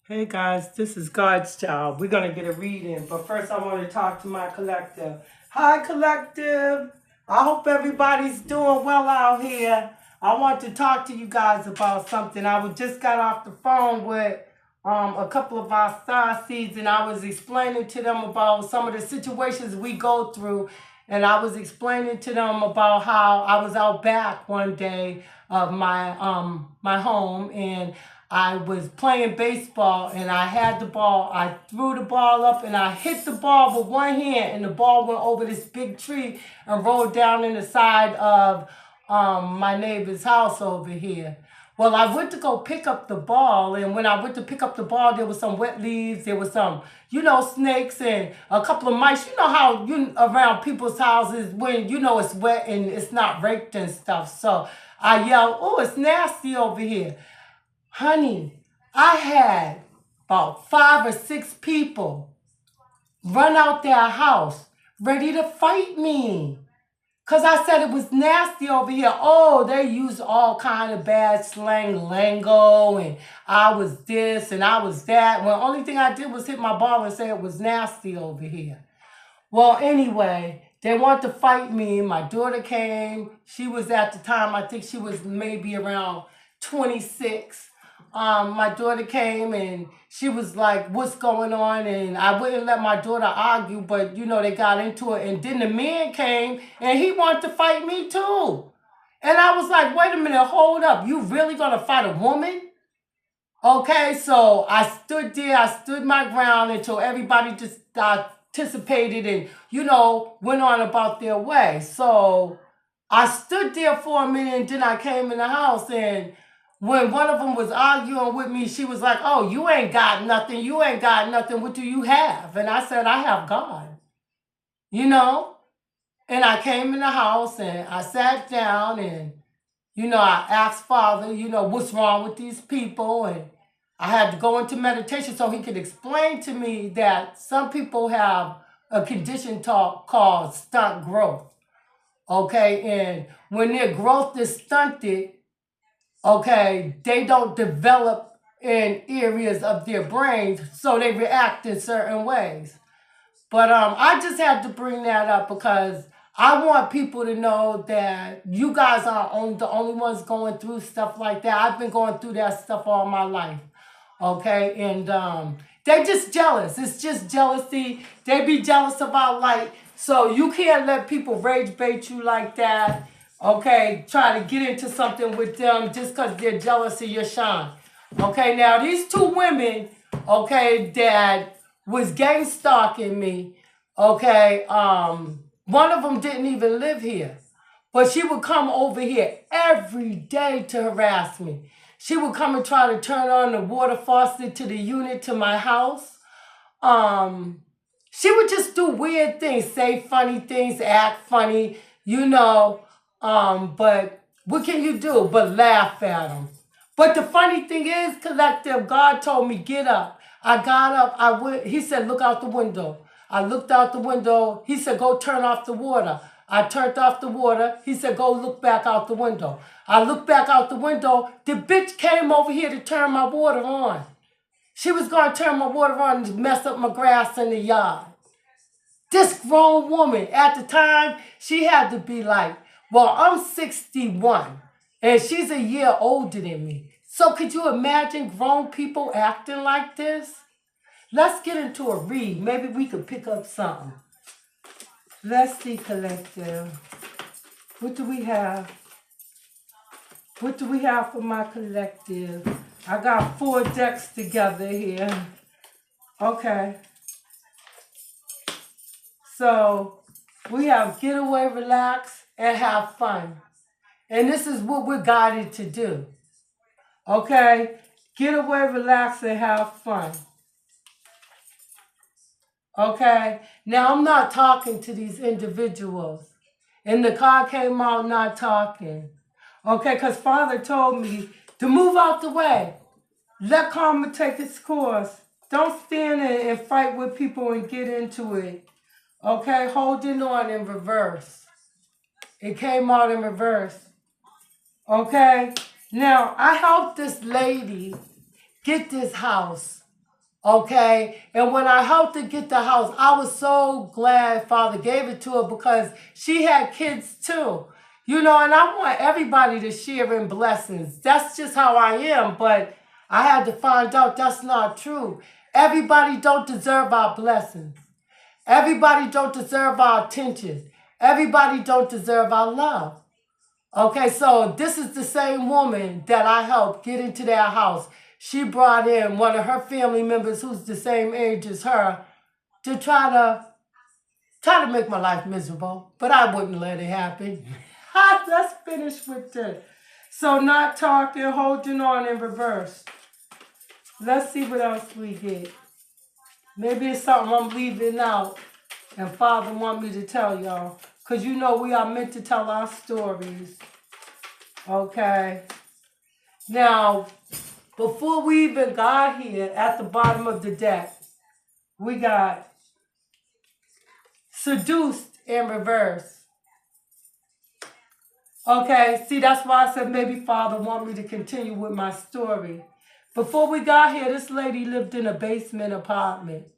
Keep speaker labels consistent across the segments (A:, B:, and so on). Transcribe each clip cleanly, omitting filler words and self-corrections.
A: Hey guys, this is God's Child. We're going to get a reading, but first I want to talk to my collective. Hi, collective. I hope everybody's doing well out here. I want to talk to you guys about something. Just got off the phone with a couple of our star seeds, and I was explaining to them about some of the situations we go through. And I was explaining to them about how I was out back one day of my home, and I was playing baseball and I had the ball. I threw the ball up and I hit the ball with one hand, and the ball went over this big tree and rolled down in the side of my neighbor's house over here. Well, I went to go pick up the ball, and when I went to pick up the ball, there was some wet leaves, there was some, snakes and a couple of mice. You know how you around people's houses when it's wet and it's not raked and stuff. So I yelled, "Oh, it's nasty over here." Honey, I had about 5 or 6 people run out their house ready to fight me. Because I said it was nasty over here. Oh, they used all kind of bad slang lingo, and I was this and I was that. Well, the only thing I did was hit my ball and say it was nasty over here. Well, anyway, they want to fight me. My daughter came. She was at the time, I think she was maybe around 26. My daughter came and she was like, "What's going on?" And I wouldn't let my daughter argue, but they got into it. And then the man came and he wanted to fight me too. And I was like, "Wait a minute, hold up. You really gonna fight a woman?" Okay, so I stood there, I stood my ground until everybody just participated and, went on about their way. So I stood there for a minute and then I came in the house, and when one of them was arguing with me, she was like, "Oh, you ain't got nothing. You ain't got nothing. What do you have?" And I said, "I have God, you know?" And I came in the house and I sat down and, I asked Father, what's wrong with these people? And I had to go into meditation so he could explain to me that some people have a condition called stunt growth. Okay. And when their growth is stunted, okay, they don't develop in areas of their brains, so they react in certain ways. But I just had to bring that up because I want people to know that you guys aren't the only ones going through stuff like that. I've been going through that stuff all my life. Okay, and they just jealous. It's just jealousy. They be jealous about light. So you can't let people rage bait you like that. Okay, try to get into something with them just because they're jealous of your shine. Okay, now these two women, okay, that was gang stalking me. Okay, one of them didn't even live here, but she would come over here every day to harass me. She would come and try to turn on the water faucet to the unit to my house. Um, she would just do weird things, say funny things, act funny, you know. But what can you do but laugh at them? But the funny thing is, collective, God told me, get up. I got up. I went. He said, look out the window. I looked out the window. He said, go turn off the water. I turned off the water. He said, go look back out the window. I looked back out the window. The bitch came over here to turn my water on. She was going to turn my water on and mess up my grass in the yard. This grown woman, at the time, she had to be like, well, I'm 61 and she's a year older than me. So could you imagine grown people acting like this? Let's get into a read. Maybe we could pick up something. Let's see, collective. What do we have? What do we have for my collective? I got 4 decks together here. Okay. So we have get away, relax, and have fun. And this is what we're guided to do. Okay? Get away, relax, and have fun. Okay? Now, I'm not talking to these individuals. And the card came out not talking. Okay? Because Father told me to move out the way. Let karma take its course. Don't stand and fight with people and get into it. Okay? Holding on in reverse. It came out in reverse. Okay? Now, I helped this lady get this house. Okay, and when I helped her get the house, I was so glad Father gave it to her because she had kids too. You know, and I want everybody to share in blessings. That's just how I am, but I had to find out that's not true. Everybody don't deserve our blessings. Everybody don't deserve our attention. Everybody don't deserve our love. Okay, so this is the same woman that I helped get into their house. She brought in one of her family members who's the same age as her to try to make my life miserable, but I wouldn't let it happen. Let's finish with this. So not talking, holding on in reverse. Let's see what else we get. Maybe it's something I'm leaving out and Father want me to tell y'all. Because you know we are meant to tell our stories. Okay. Now, before we even got here, at the bottom of the deck, we got seduced in reverse. Okay, see, that's why I said maybe Father want me to continue with my story. Before we got here, this lady lived in a basement apartment.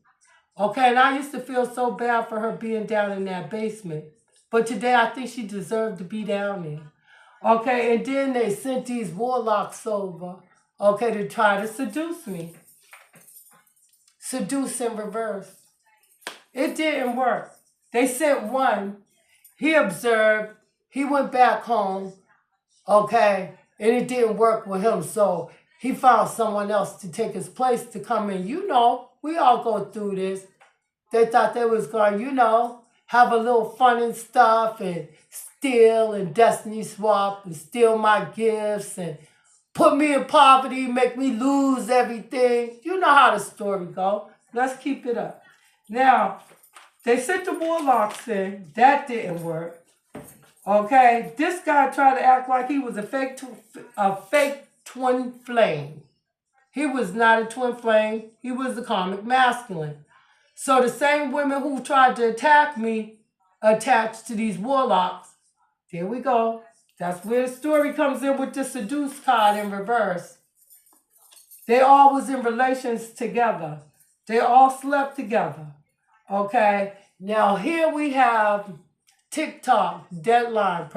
A: Okay, and I used to feel so bad for her being down in that basement. But today I think she deserved to be down there. Okay, and then they sent these warlocks over, okay, to try to seduce me. Seduce in reverse. It didn't work. They sent one. He observed. He went back home, okay, and it didn't work with him. So he found someone else to take his place to come in. You know, we all go through this. They thought they was going, you know, have a little fun and stuff and steal and destiny swap and steal my gifts and put me in poverty, make me lose everything. You know how the story go. Let's keep it up. Now, they sent the warlocks in. That didn't work. Okay, this guy tried to act like he was a fake twin flame. He was not a twin flame. He was a karmic masculine. So the same women who tried to attack me attached to these warlocks. There we go. That's where the story comes in with the seduced card in reverse. They all was in relations together. They all slept together. Okay. Now here we have TikTok, deadline,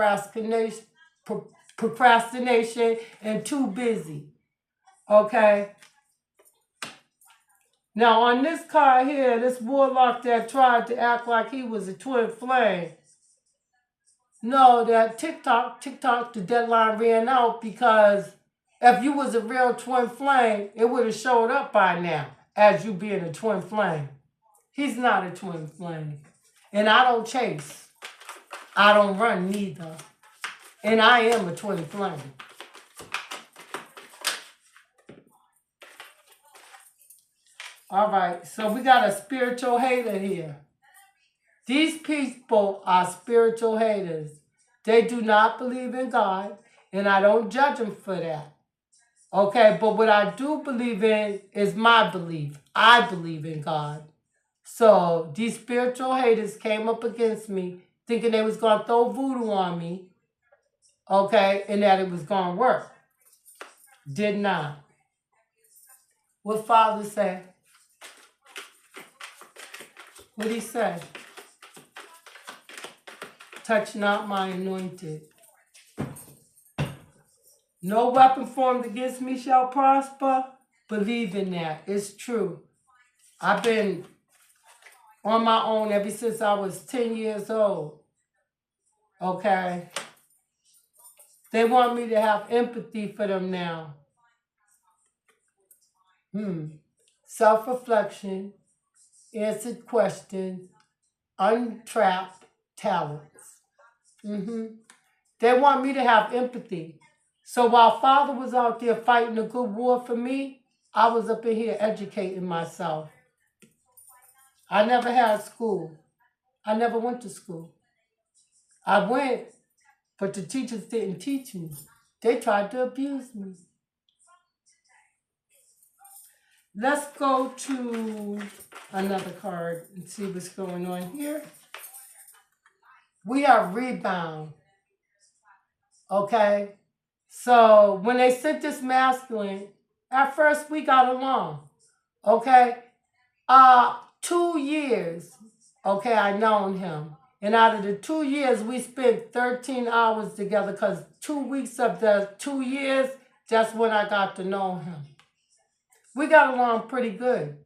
A: procrastination, and too busy. Okay. Now on this card here, this warlock that tried to act like he was a twin flame. No, that TikTok, the deadline ran out because if you was a real twin flame, it would have showed up by now as you being a twin flame. He's not a twin flame. And I don't chase. I don't run neither. And I am a twin flame. All right, so we got a spiritual hater here. These people are spiritual haters. They do not believe in God, and I don't judge them for that. Okay, but what I do believe in is my belief. I believe in God. So these spiritual haters came up against me thinking they was going to throw voodoo on me, okay, and that it was going to work. Did not. What Father said? What did he say? Touch not my anointed. No weapon formed against me shall prosper. Believe in that. It's true. I've been on my own ever since I was 10 years old. Okay? They want me to have empathy for them now. Self-reflection, answered questions, untrapped talents. They want me to have empathy. So while Father was out there fighting a good war for me, I was up in here educating myself. I never had school. I never went to school. I went, but the teachers didn't teach me. They tried to abuse me. Let's go to another card and see what's going on here. We are rebound. Okay? So when they sent this masculine, at first we got along. Okay? 2 years. Okay, I known him. And out of the 2 years, we spent 13 hours together because 2 weeks of the 2 years, that's when I got to know him. We got along pretty good.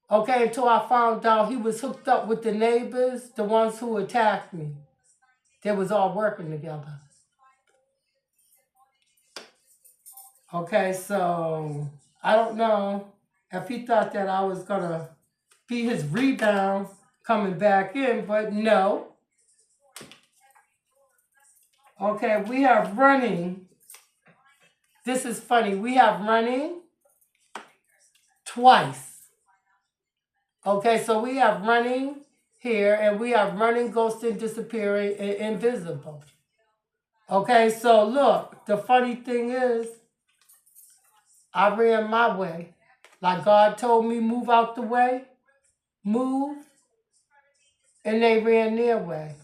A: Okay, until I found out he was hooked up with the neighbors, the ones who attacked me. They was all working together. Okay, so I don't know if he thought that I was gonna be his rebound coming back in, but no. Okay, we have running. This is funny. We have running twice. Okay, so we have running here, and we have running, ghosting, disappearing, and invisible. Okay, so look, the funny thing is, I ran my way. Like God told me, move out the way, move, and they ran their way.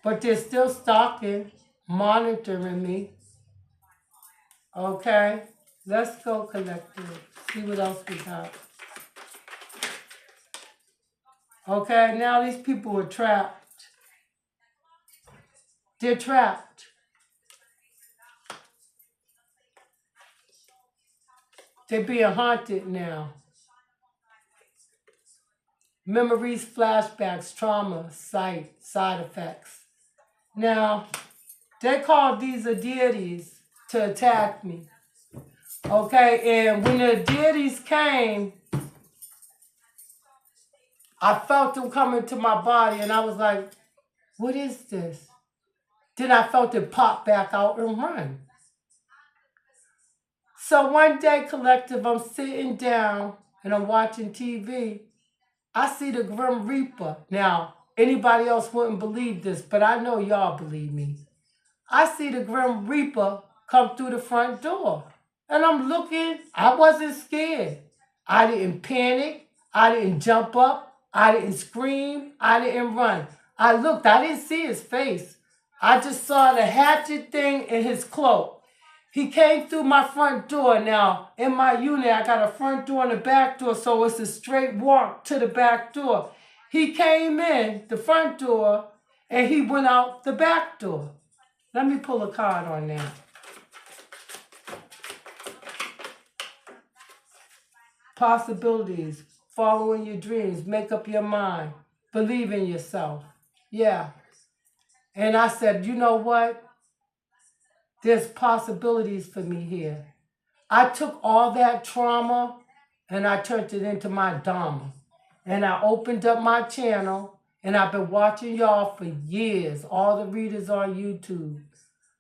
A: But they're still stalking, monitoring me. Okay, let's go collective. See what else we got. Okay, now these people are trapped. They're trapped. They're being haunted now. Memories, flashbacks, trauma, side effects. Now, they called these a deities to attack me. Okay, and when the deities came, I felt them coming to my body, and I was like, what is this? Then I felt it pop back out and run. So one day, collective, I'm sitting down and I'm watching TV. I see the Grim Reaper. Now, anybody else wouldn't believe this, but I know y'all believe me. I see the Grim Reaper come through the front door. And I'm looking, I wasn't scared. I didn't panic. I didn't jump up. I didn't scream. I didn't run. I looked, I didn't see his face. I just saw the hatchet thing in his cloak. He came through my front door. Now, in my unit, I got a front door and a back door, so it's a straight walk to the back door. He came in the front door, and he went out the back door. Let me pull a card on that. Possibilities, following your dreams, make up your mind, believe in yourself. Yeah. And I said, you know what? There's possibilities for me here. I took all that trauma and I turned it into my Dharma. And I opened up my channel and I've been watching y'all for years, all the readers on YouTube.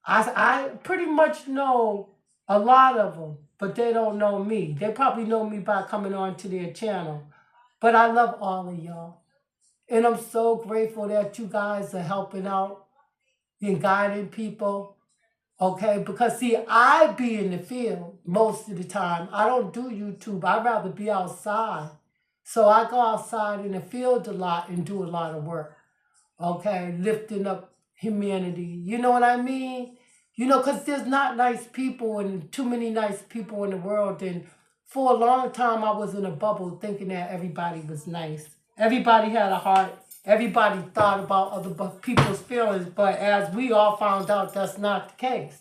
A: I pretty much know a lot of them, but they don't know me. They probably know me by coming on to their channel. But I love all of y'all. And I'm so grateful that you guys are helping out and guiding people. Okay, because see, I be in the field most of the time. I don't do YouTube. I'd rather be outside. So I go outside in the field a lot and do a lot of work. Okay, lifting up humanity. You know what I mean? You know, because there's not nice people and too many nice people in the world. And for a long time, I was in a bubble thinking that everybody was nice. Everybody had a heart. Everybody thought about other people's feelings. But as we all found out, that's not the case.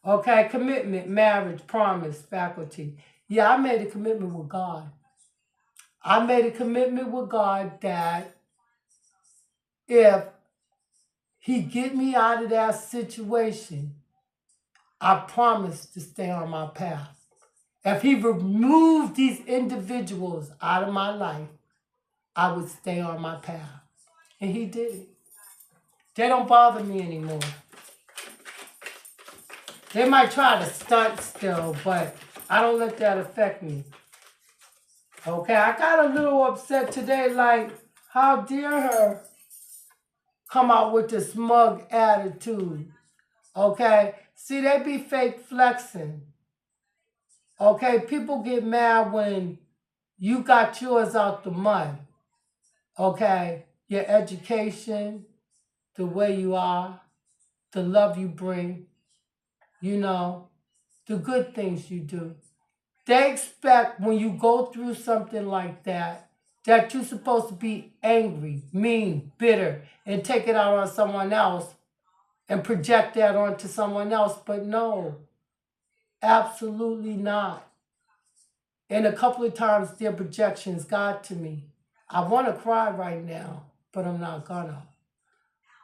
A: Okay, commitment, marriage, promise, faculty. Yeah, I made a commitment with God. I made a commitment with God that if He get me out of that situation, I promise to stay on my path. If He removed these individuals out of my life, I would stay on my path. And He did it. They don't bother me anymore. They might try to stunt still, but I don't let that affect me. Okay, I got a little upset today, like, how dare her come out with this smug attitude? Okay, see, they be fake flexing. Okay, people get mad when you got yours out the mud. Okay, your education, the way you are, the love you bring, you know, the good things you do. They expect when you go through something like that you're supposed to be angry, mean, bitter, and take it out on someone else and project that onto someone else. But no, absolutely not. And a couple of times their projections got to me. I want to cry right now, but I'm not gonna.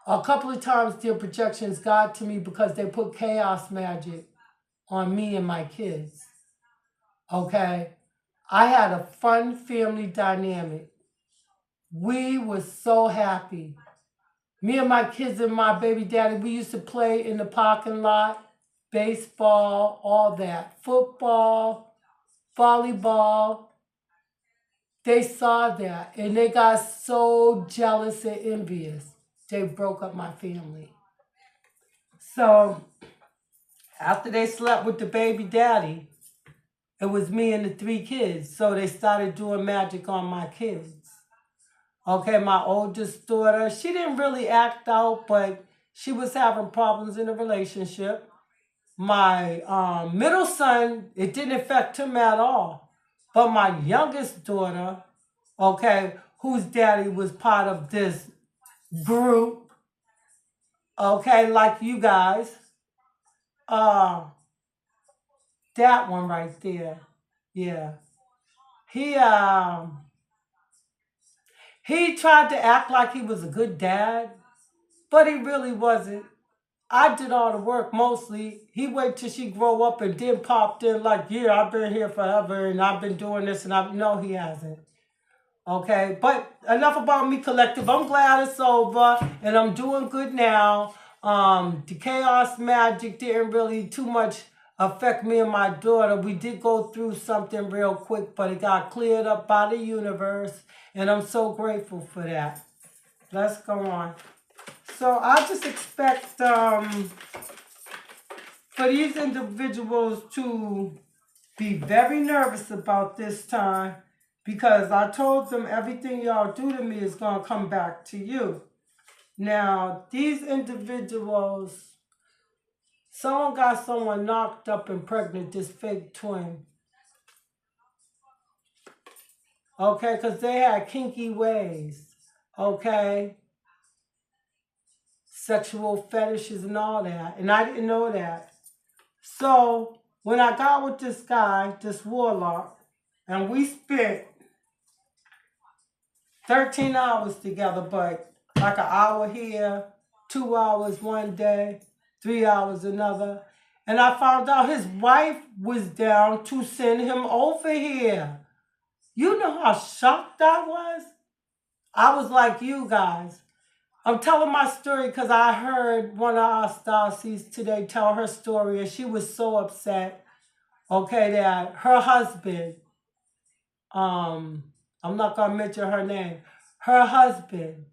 A: A couple of times their projections got to me because they put chaos magic on me and my kids. Okay? I had a fun family dynamic. We were so happy. Me and my kids and my baby daddy, we used to play in the parking lot, baseball, all that, football, volleyball. They saw that and they got so jealous and envious. They broke up my family. So after they slept with the baby daddy, it was me and the 3 kids. So they started doing magic on my kids. Okay, my oldest daughter, she didn't really act out, but she was having problems in a relationship. My middle son, it didn't affect him at all. But my youngest daughter, okay, whose daddy was part of this group, okay, like you guys, uh, that one right there, yeah. He he tried to act like he was a good dad, but he really wasn't. I did all the work mostly. He waited till she grow up and then popped in like, yeah, I've been here forever and I've been doing this and no, he hasn't. Okay, but enough about me, collective. I'm glad it's over and I'm doing good now. The chaos magic didn't really too much affect me and my daughter. We did go through something real quick, but it got cleared up by the universe, and I'm so grateful for that. Let's go on. So I just expect for these individuals to be very nervous about this time because I told them everything y'all do to me is going to come back to you. Now, these individuals, someone got someone knocked up and pregnant, this fake twin. Okay, because they had kinky ways. Okay? Sexual fetishes and all that. And I didn't know that. So, when I got with this guy, this warlock, and we spent 13 hours together, but like an hour here, 2 hours one day, 3 hours another. And I found out his wife was down to send him over here. You know how shocked I was? I was like you guys. I'm telling my story because I heard one of our starseeds today tell her story, and she was so upset, okay, that her husband, I'm not going to mention her name, her husband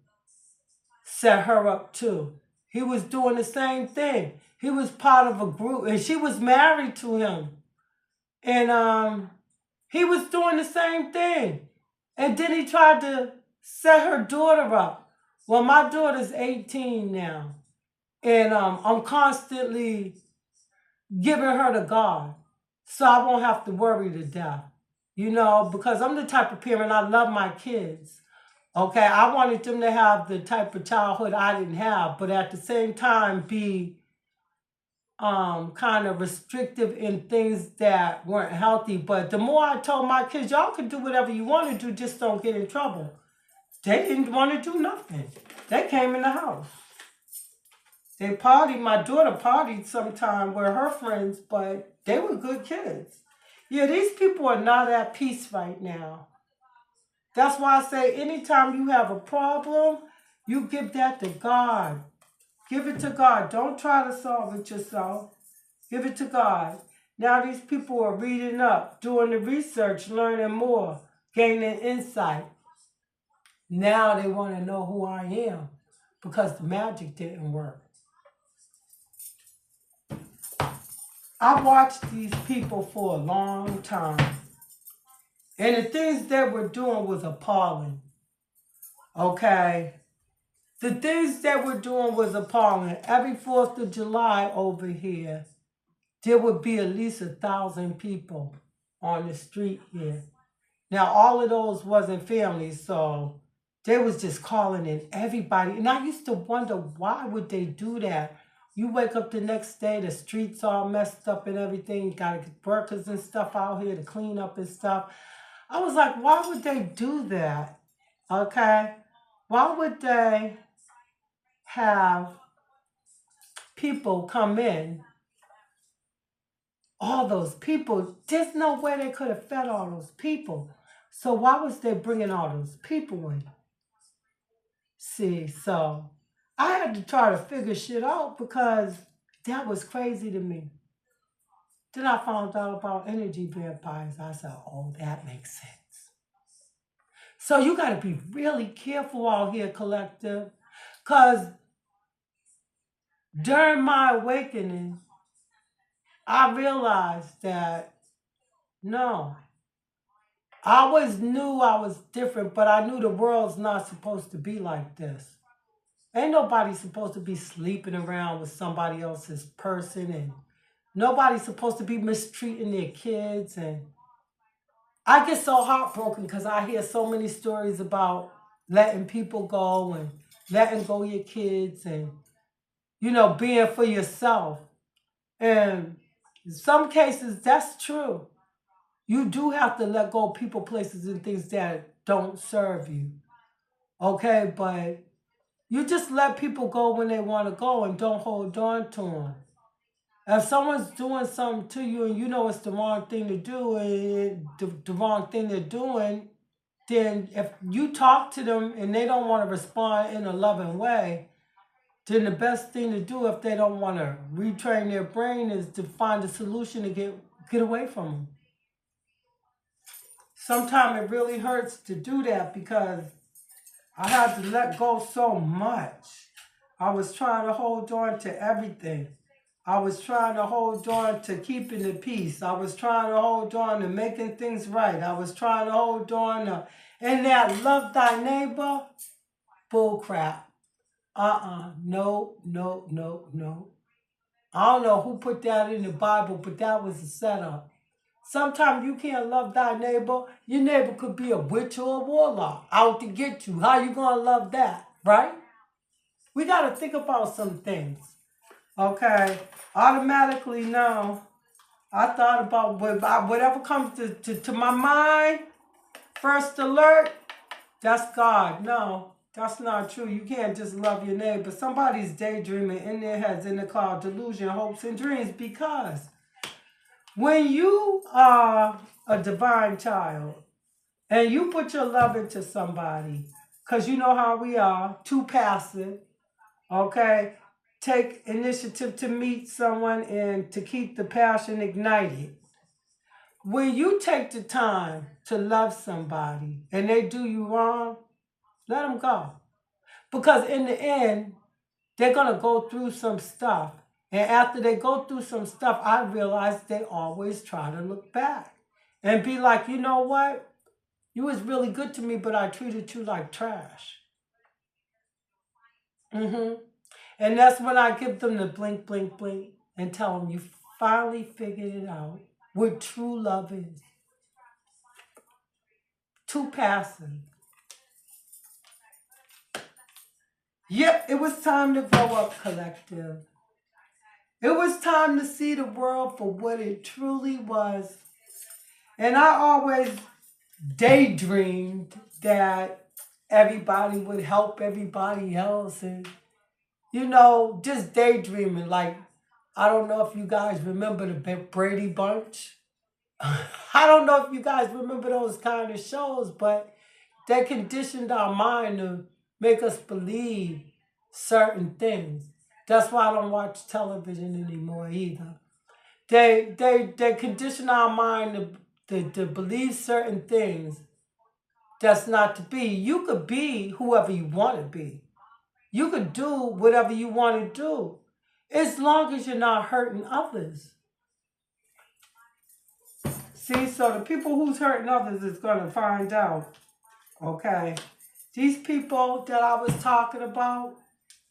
A: set her up too. He was doing the same thing. He was part of a group, and she was married to him. And he was doing the same thing. And then he tried to set her daughter up. Well, my daughter's 18 now. And I'm constantly giving her to God so I won't have to worry to death. You know, because I'm the type of parent, I love my kids. Okay, I wanted them to have the type of childhood I didn't have, but at the same time be kind of restrictive in things that weren't healthy. But the more I told my kids, y'all can do whatever you want to do, just don't get in trouble. They didn't want to do nothing. They came in the house. They partied. My daughter partied sometime with her friends, but they were good kids. Yeah, these people are not at peace right now. That's why I say anytime you have a problem, you give that to God. Give it to God. Don't try to solve it yourself. Give it to God. Now these people are reading up, doing the research, learning more, gaining insight. Now they want to know who I am because the magic didn't work. I watched these people for a long time. And the things they were doing was appalling. Okay? The things they were doing was appalling. Every 4th of July over here, there would be at least 1,000 people. on the street here. Now, all of those wasn't families, so they was just calling in everybody. And I used to wonder, why would they do that? You wake up the next day, the streets all messed up and everything. You got to get workers and stuff out here to clean up and stuff. I was like, why would they do that? Okay? Why would they have people come in, all those people? There's no way they could have fed all those people. So why was they bringing all those people in? See, so I had to try to figure shit out because that was crazy to me. Then I found out about energy vampires. I said, oh, that makes sense. So you got to be really careful out here, collective, because during my awakening, I realized that no, I always knew I was different, but I knew the world's not supposed to be like this. Ain't nobody supposed to be sleeping around with somebody else's person, and nobody's supposed to be mistreating their kids. And I get so heartbroken because I hear so many stories about letting people go and letting go your kids and, being for yourself. And in some cases, that's true. You do have to let go of people, places, and things that don't serve you. Okay, but you just let people go when they want to go and don't hold on to them. If someone's doing something to you and you know it's the wrong thing to do and the wrong thing they're doing, then if you talk to them and they don't want to respond in a loving way, then the best thing to do if they don't want to retrain their brain is to find a solution to get away from them. Sometimes it really hurts to do that because I had to let go so much. I was trying to hold on to everything. I was trying to hold on to keeping the peace. I was trying to hold on to making things right. I was trying to hold on to, and that love thy neighbor, bull crap. No, no, no, no. I don't know who put that in the Bible, but that was a setup. Sometimes you can't love thy neighbor. Your neighbor could be a witch or a warlock out to get you. How you going to love that, right? We got to think about some things, okay? Automatically now, I thought about whatever comes to my mind, first alert, that's God. No, that's not true. You can't just love your neighbor. Somebody's daydreaming in their heads, in the cloud, delusion, hopes, and dreams, because when you are a divine child and you put your love into somebody, because you know how we are, too passive, okay? Take initiative to meet someone and to keep the passion ignited. When you take the time to love somebody and they do you wrong, let them go. Because in the end, they're going to go through some stuff. And after they go through some stuff, I realize they always try to look back and be like, you know what? You was really good to me, but I treated you like trash. Mm-hmm. And that's when I give them the blink, blink, blink and tell them you finally figured it out. What true love is. Too passive. Yep, it was time to grow up, collective. It was time to see the world for what it truly was. And I always daydreamed that everybody would help everybody else. And, just daydreaming. Like, I don't know if you guys remember the Brady Bunch. I don't know if you guys remember those kind of shows, but they conditioned our mind to make us believe certain things. That's why I don't watch television anymore either. They condition our mind to believe certain things that's not to be. You could be whoever you want to be. You could do whatever you want to do, as long as you're not hurting others. See, so the people who's hurting others is going to find out, okay? These people that I was talking about,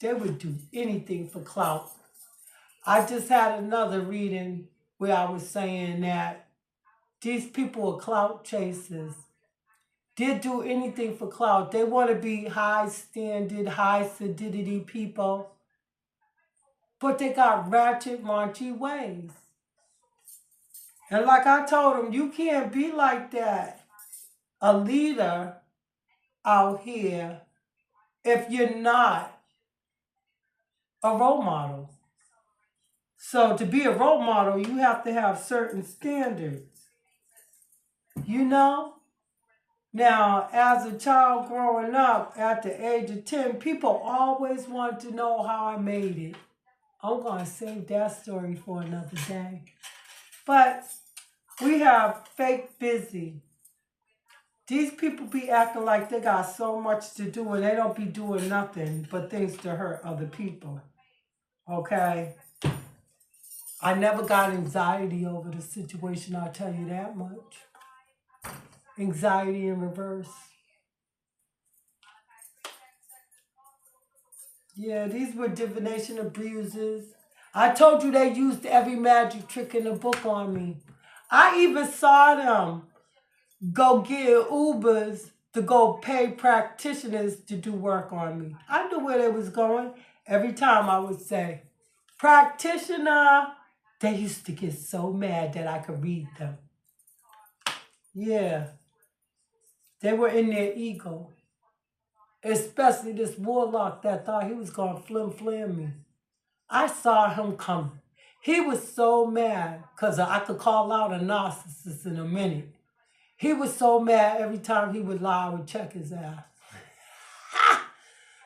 A: they would do anything for clout. I just had another reading where I was saying that These people are clout chasers. They'll do anything for clout. They want to be high standard, high solidity people, but they got ratchet, raunchy ways. And like I told them, you can't be like that, a leader out here, if you're not a role model. So to be a role model, you have to have certain standards. You know? Now, as a child growing up at the age of 10, people always want to know how I made it. I'm going to save that story for another day. But we have fake busy. These people be acting like they got so much to do and they don't be doing nothing but things to hurt other people. Okay? I never got anxiety over the situation, I'll tell you that much. Anxiety in reverse. Yeah, these were divination abusers. I told you they used every magic trick in the book on me. I even saw them go get Ubers to go pay practitioners to do work on me. I knew where they was going. Every time I would say, practitioner, they used to get so mad that I could read them. Yeah, they were in their ego. Especially this warlock that thought he was going to flim me. I saw him coming. He was so mad because I could call out a narcissist in a minute. He was so mad every time he would lie, I would check his ass.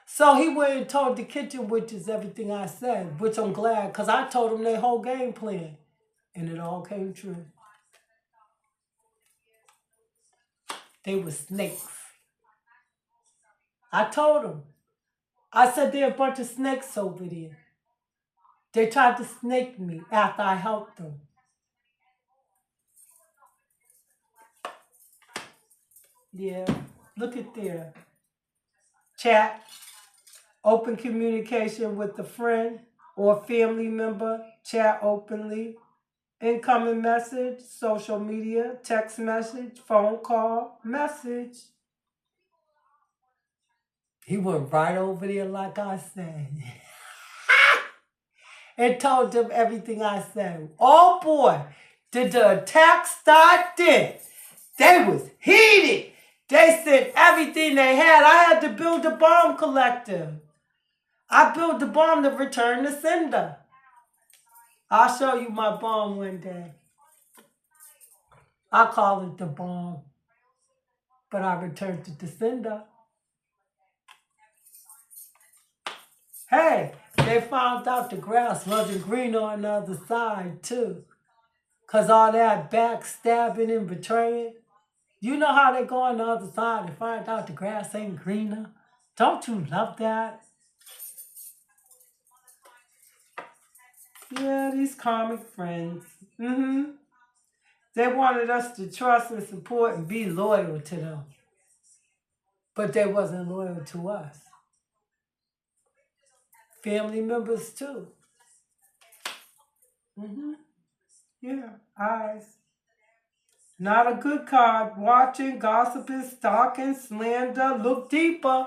A: So he went and told the kitchen witches everything I said, which I'm glad because I told them their whole game plan. And it all came true. They were snakes. I told them. I said there are a bunch of snakes over there. They tried to snake me after I helped them. Yeah, look at there. Chat, open communication with a friend or family member, chat openly. Incoming message, social media, text message, phone call, message. He went right over there like I said. And told them everything I said. Oh boy, did the attack start then. They was heated. They sent everything they had. I had to build a bomb collector. I built the bomb to return the sender. I'll show you my bomb one day. I call it the bomb. But I returned it to sender. Hey, they found out the grass wasn't green on the other side too. Because all that backstabbing and betraying. You know how they go on the other side and find out the grass ain't greener? Don't you love that? Yeah, these karmic friends. They wanted us to trust and support and be loyal to them. But they wasn't loyal to us. Family members too. Yeah, eyes. Not a good card. Watching, gossiping, stalking, slander. Look deeper.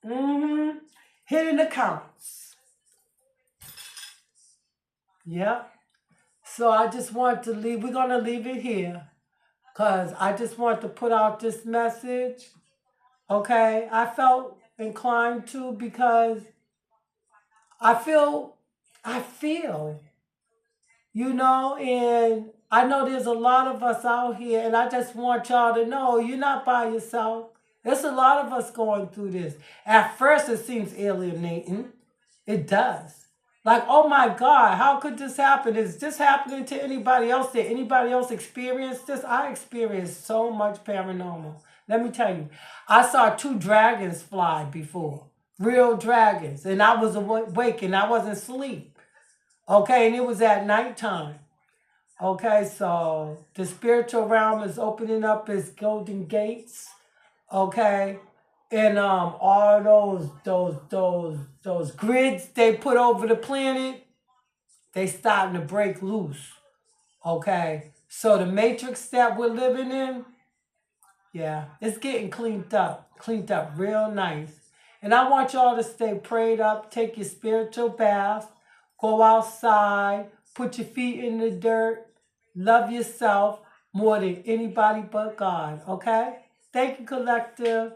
A: Hidden accounts. Yep. So I just want to leave. We're going to leave it here. Because I just want to put out this message. Okay? I felt inclined to because I feel, you know, and I know there's a lot of us out here, and I just want y'all to know you're not by yourself. There's a lot of us going through this. At first, it seems alienating. It does. Like, oh my God, how could this happen? Is this happening to anybody else? Did anybody else experience this? I experienced so much paranormal. Let me tell you, I saw 2 dragons fly before. Real dragons. And I was awake and I wasn't asleep. Okay, and it was at nighttime. Okay, so the spiritual realm is opening up its golden gates. Okay, and all those grids they put over the planet, they starting to break loose. Okay. So the matrix that we're living in, yeah, it's getting cleaned up real nice. And I want y'all to stay prayed up, take your spiritual bath, go outside, put your feet in the dirt, love yourself more than anybody but God, okay? Thank you, collective.